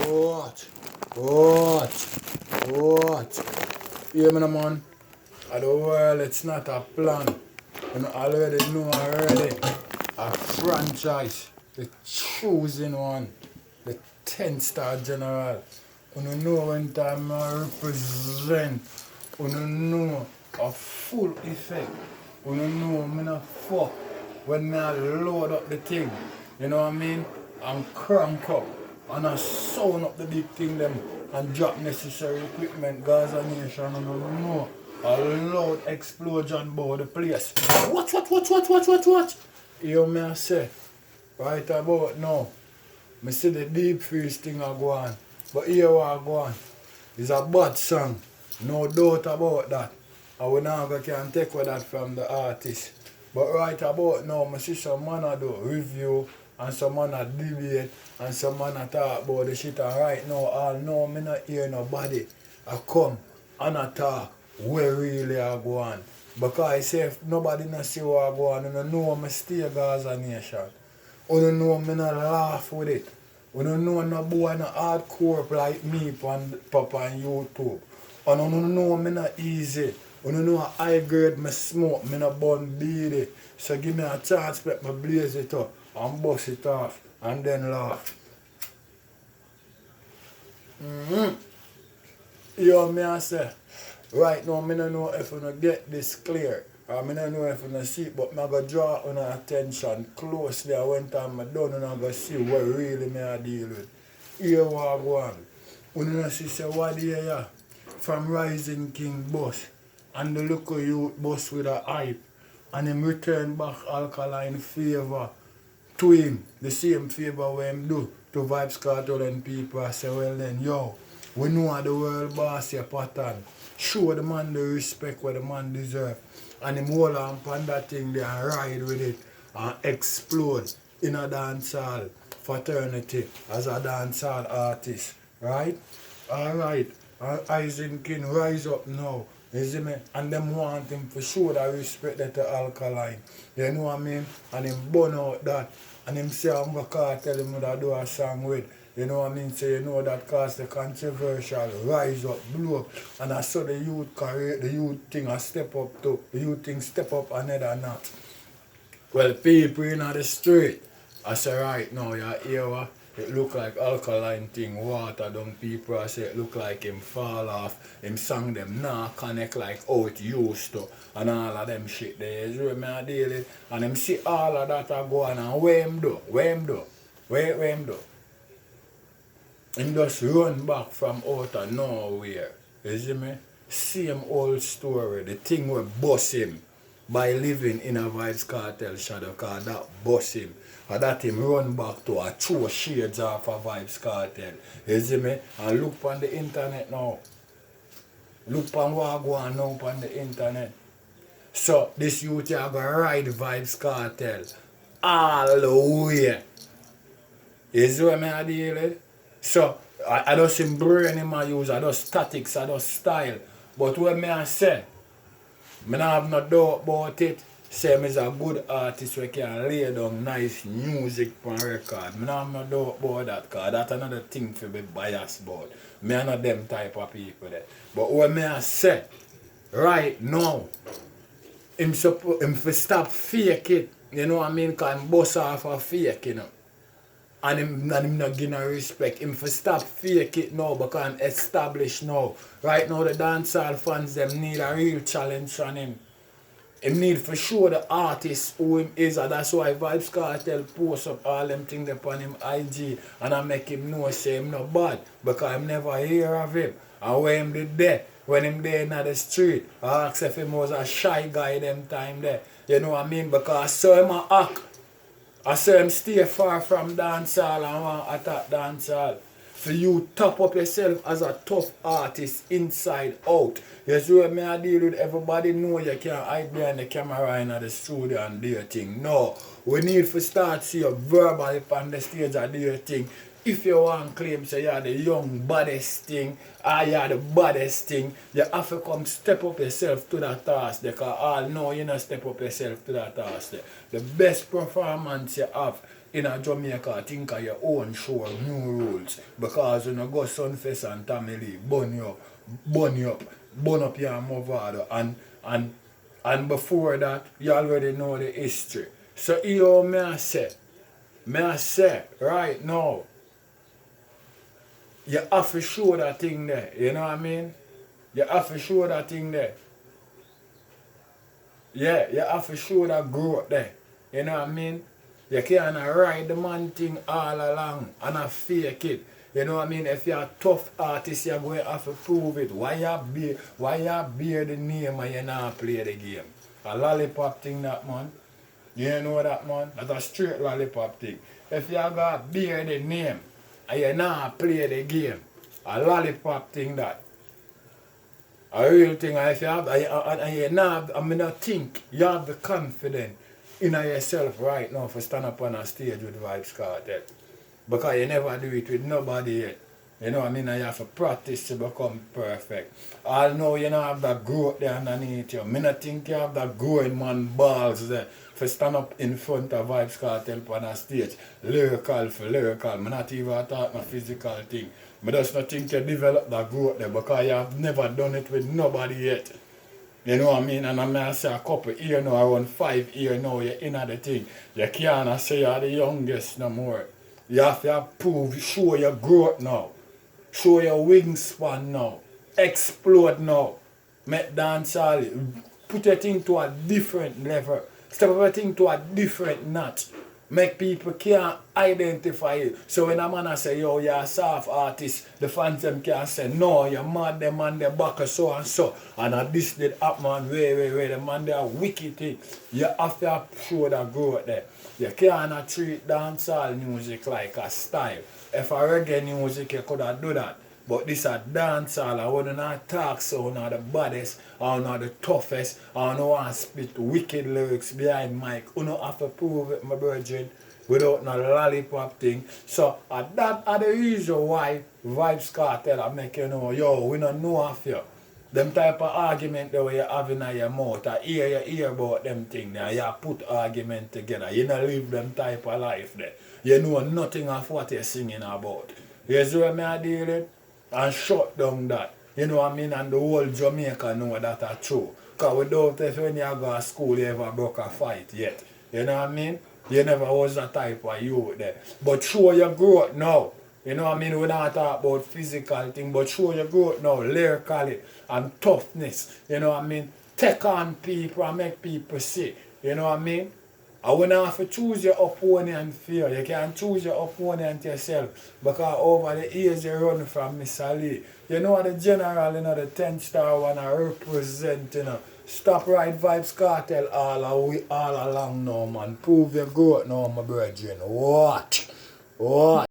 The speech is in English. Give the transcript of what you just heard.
What? Hear me, man? At the world, it's not a plan. You already know already. A franchise, the choosing one, the 10-star general. You know when time I represent. You know a full effect. You know me not fuck when I load up the thing. You know what I mean? And crank up and I sound up the big thing them and drop necessary equipment. Gaza Nation, and you know a loud explosion about the place. What? Hear me I say, right about now, I see the deep freeze thing a go on. But here what I go on. It's a bad song. No doubt about that. And we never can take away that from the artist. But right about now, I see some man a do review and some man a debate and some man a talk about the shit. And right now, all know me not hear nobody a come and a talk where really I go on. Because I say if nobody not see what I go on, you know me stay Gaza Nation. You know me not laugh with it. You know no boy not hardcore like me on YouTube. And you know me not easy. You know high grade me smoke, me not burn beady. So give me a chance, let me blaze it up and bust it off and then laugh. Yo, me I say, right now me don't know if you get this clear. I don't know if you see it, but I'm going to draw on attention closely. When time I done, I'm going to see what really me I deal with. Here what I go on. When you see say what here from Rising King boss and the local youth boss with a hype and him return back Alkaline favor to him, the same favor what him do to vybz kartel and people. I say, well then, yo, we know the world boss your pattern. Show the man the respect what the man deserve. And him hold on upon that thing there and ride with it and explode in a dancehall fraternity as a dancehall artist. Right? Alright. Isaac King rise up now. You see me? And them want him to show that respect that to Alkaline. You know what I mean? And him burn out that. And him say I'm going to tell him that do a song with. You know what I mean? So you know that cause the controversial rise up, blow up. And I saw the youth career, the youth thing I step up too. The youth thing step up another notch. Well, people in the street, I say right now, you hear what? It look like Alkaline thing, water down people. I say it look like him fall off. Him song them nah connect like how it used to. And all of them shit there. You know me I deal it. And him see all of that I go on and where him do? Where him do? Him just run back from out of nowhere. You see me? Same old story. The thing will bust him by living in a vybz kartel shadow, cause that bust him. And that him run back to a true shades of a vybz kartel. You see me? And look on the internet now. Look on what go on now on the internet. So this youth here gonna ride vybz kartel all the way. You see what I deal with? So I just him brain him I use, I just statics, I just style. But what me I say, I don't have no doubt about it. Say me is a good artist who can lay down nice music on record. I don't have no doubt about that, because that's another thing to be biased about. Me are not them type of people there. But what me I say, right now, him for stop fake it, you know what I mean? Because him bust off a fake, you know. And him not give no respect. Him for stop fake it now because I'm established now. Right now the dancehall fans them need a real challenge from him. Him need for show the artist who him is, and that's why vybz kartel post up all them things upon him IG and I make him know say him not bad because I never hear of him. And when him did there, when him there in the street, I asked if him was a shy guy them time there. You know what I mean? Because I saw him a act. I say him stay far from dancehall and want to attack dancehall. For you top up yourself as a tough artist inside out. You see what I deal with? Everybody know you can't hide behind the camera in the studio and do your thing. No. We need to start see you verbally on the stage and do your thing. If you want to claim say you're the young baddest thing or you're the baddest thing, you have to come step up yourself to that task because all know you not step up yourself to that task. The best performance you have in a Jamaica think of your own show, new rules. Because when you go Sunfest and Tamale, burn up your Movado and before that you already know the history. So here may I say right now, you have to show that thing there, you know what I mean? You have to show that thing there. Yeah, you have to show that growth there. You know what I mean? You can't ride the man thing all along and fake it. You know what I mean? If you're a tough artist, you're going to have to prove it. Why you bear the name and you not play the game? A lollipop thing that, man. You know that, man? That's a straight lollipop thing. If you're going to bear the name and you not play the game, a lollipop thing that. A real thing, if you have, and you not, I mean, I think you have the confidence in yourself right now for stand up on a stage with Vybz Kartel. Because you never do it with nobody yet. You know what I mean? And you have to practice to become perfect. Although you don't have that growth there underneath you. I don't think you have that growing man balls there for stand up in front of Vybz Kartel on a stage. Lyrical for lyrical. I'm not even talking a physical thing. I just not think you develop that growth there because you have never done it with nobody yet. You know what I mean? And I may say a couple years now, around 5 years now, you're in the thing. You can't say you're the youngest no more. You have to prove, show your growth now. Show your wingspan now. Explode now. Make dancehall. Put your thing to a different level. Step your thing to a different notch. Make people can't identify you. So when a man say, yo, you're a soft artist, the fans them can say, no, you're mad, them man, they back so and so. And this did happen, wait, the man, they are wicked thing. You have to show that growth there. You can't treat dancehall music like a style. If a reggae music, you could have do that. But this a dancehall, I want to not talk so, not the baddest, or not the toughest, or no one spit wicked lyrics behind mic. You don't have to prove it, my virgin, without no lollipop thing. So that are the reason why Vybz Kartel I make you know, yo, we don't know of you. Them type of argument that you have in your mouth, I hear about them thing there, you put argument together, you don't live them type of life there. You know nothing of what you're singing about. You see what I deal with? And shut down that. You know what I mean? And the whole Jamaica know that are true. Because without if when you go to school you ever broke a fight yet. You know what I mean? You never was that type of youth there. But show your growth now. You know what I mean? We don't talk about physical thing, but show your growth now, lyrically and toughness. You know what I mean? Take on people and make people see. You know what I mean? And when you have to choose your opponent fear, you can choose your opponent yourself. Because over the years you run from Mr. Lee. You know what the general, you know, the 10 star one I represent, you know. Stop right Vybz Kartel all along now, man. Prove your growth now, my brethren. What?